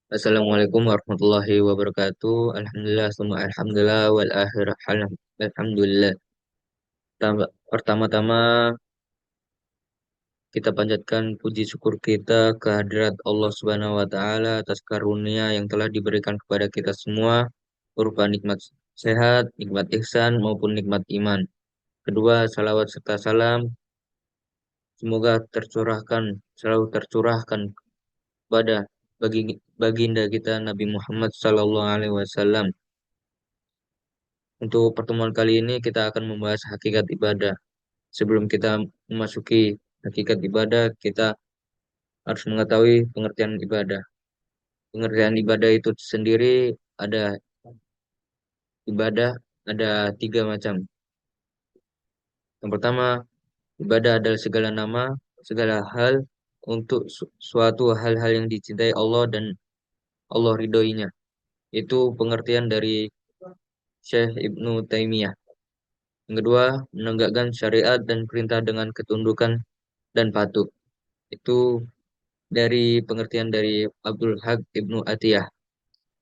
Assalamualaikum warahmatullahi wabarakatuh. Alhamdulillah, summa alhamdulillah, wal akhirah alhamdulillah. Pertama-tama kita panjatkan puji syukur kita kehadirat Allah Subhanahu wa taala atas karunia yang telah diberikan kepada kita semua berupa nikmat sehat, nikmat ihsan maupun nikmat iman. Kedua, salawat serta salam semoga selalu tercurahkan pada bagi baginda kita Nabi Muhammad sallallahu alaihi wasallam. Untuk pertemuan kali ini kita akan membahas hakikat ibadah. Sebelum kita memasuki hakikat ibadah, kita harus mengetahui pengertian ibadah. Pengertian ibadah itu sendiri ada ibadah ada tiga macam. Yang pertama, ibadah adalah segala nama, segala hal untuk suatu hal-hal yang dicintai Allah dan Allah ridhoinya. Itu pengertian dari Syekh Ibnu Taimiyah. Yang kedua, menegakkan syariat dan perintah dengan ketundukan dan patuh. Itu dari pengertian dari Abdul Haq Ibnu Atiyah.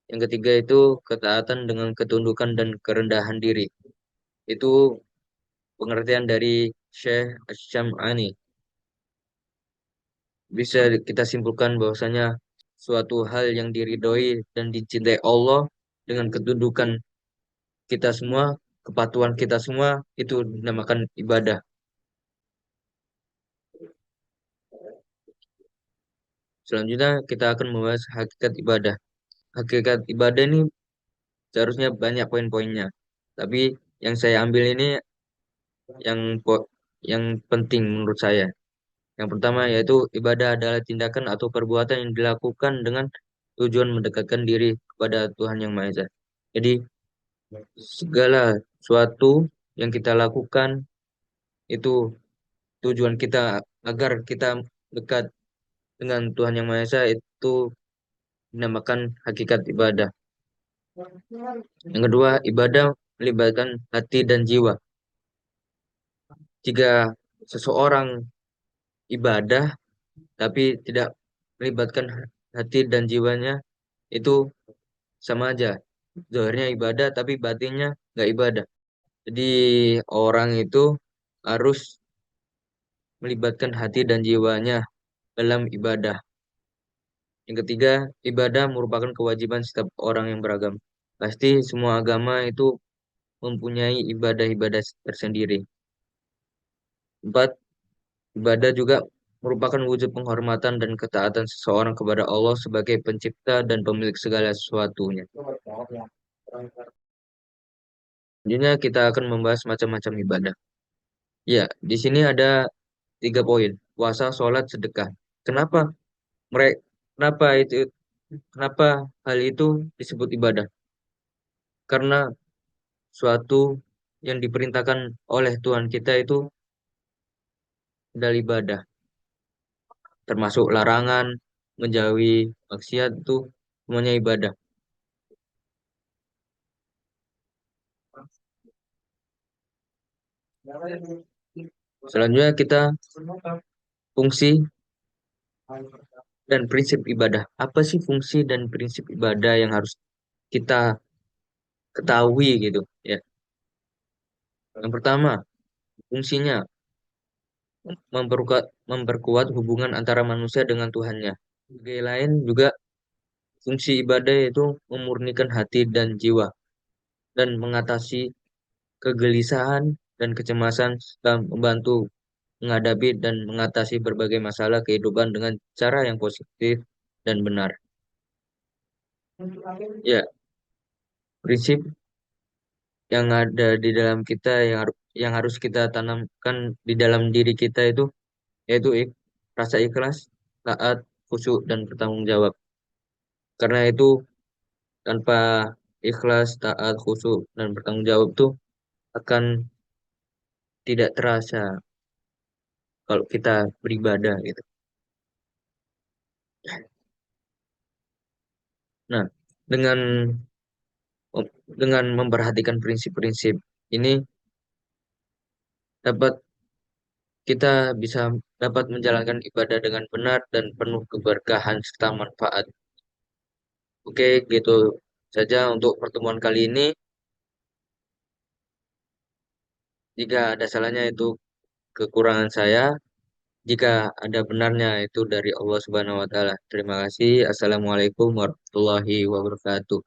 Yang ketiga itu ketaatan dengan ketundukan dan kerendahan diri. Itu pengertian dari Syekh Asy-Syam'ani. Bisa kita simpulkan bahwasanya suatu hal yang diridhoi dan dicintai Allah dengan ketundukan kita semua, kepatuhan kita semua itu dinamakan ibadah. Selanjutnya kita akan membahas hakikat ibadah. Hakikat ibadah ini seharusnya banyak poin-poinnya. Tapi yang saya ambil ini yang yang penting menurut saya. Yang pertama yaitu ibadah adalah tindakan atau perbuatan yang dilakukan dengan tujuan mendekatkan diri kepada Tuhan Yang Maha Esa. Jadi segala sesuatu yang kita lakukan itu tujuan kita agar kita dekat dengan Tuhan Yang Maha Esa itu dinamakan hakikat ibadah. Yang kedua, ibadah melibatkan hati dan jiwa. Jika seseorang ibadah tapi tidak melibatkan hati dan jiwanya, itu sama aja. Zahirnya ibadah tapi batinnya nggak ibadah. Jadi orang itu harus melibatkan hati dan jiwanya dalam ibadah. Yang ketiga, ibadah merupakan kewajiban setiap orang yang beragama. Pasti semua agama itu mempunyai ibadah-ibadah tersendiri. Empat, ibadah juga merupakan wujud penghormatan dan ketaatan seseorang kepada Allah sebagai pencipta dan pemilik segala sesuatunya. Selanjutnya kita akan membahas macam-macam ibadah. Ya, di sini ada tiga poin: puasa, sholat, sedekah. Kenapa mereka? Kenapa itu? Kenapa hal itu disebut ibadah? Karena suatu yang diperintahkan oleh Tuhan kita itu adalah ibadah, termasuk larangan, menjauhi maksiat itu semuanya ibadah. Selanjutnya kita fungsi dan prinsip ibadah. Apa sih fungsi dan prinsip ibadah yang harus kita ketahui gitu ya? Yang pertama, fungsinya memperkuat hubungan antara manusia dengan Tuhannya. Sebagai lain juga fungsi ibadah itu memurnikan hati dan jiwa dan mengatasi kegelisahan dan kecemasan serta membantu menghadapi dan mengatasi berbagai masalah kehidupan dengan cara yang positif dan benar. Ya, prinsip yang ada di dalam kita yang harus kita tanamkan di dalam diri kita itu yaitu rasa ikhlas, taat, khusyuk dan bertanggung jawab. Karena itu tanpa ikhlas, taat, khusyuk dan bertanggung jawab itu akan tidak terasa kalau kita beribadah gitu. Nah, dengan dengan memperhatikan prinsip-prinsip ini dapat kita bisa dapat menjalankan ibadah dengan benar dan penuh keberkahan serta manfaat. Oke, gitu saja untuk pertemuan kali ini. Jika ada salahnya itu kekurangan saya, jika ada benarnya itu dari Allah Subhanahu wa taala. Terima kasih. Assalamualaikum warahmatullahi wabarakatuh.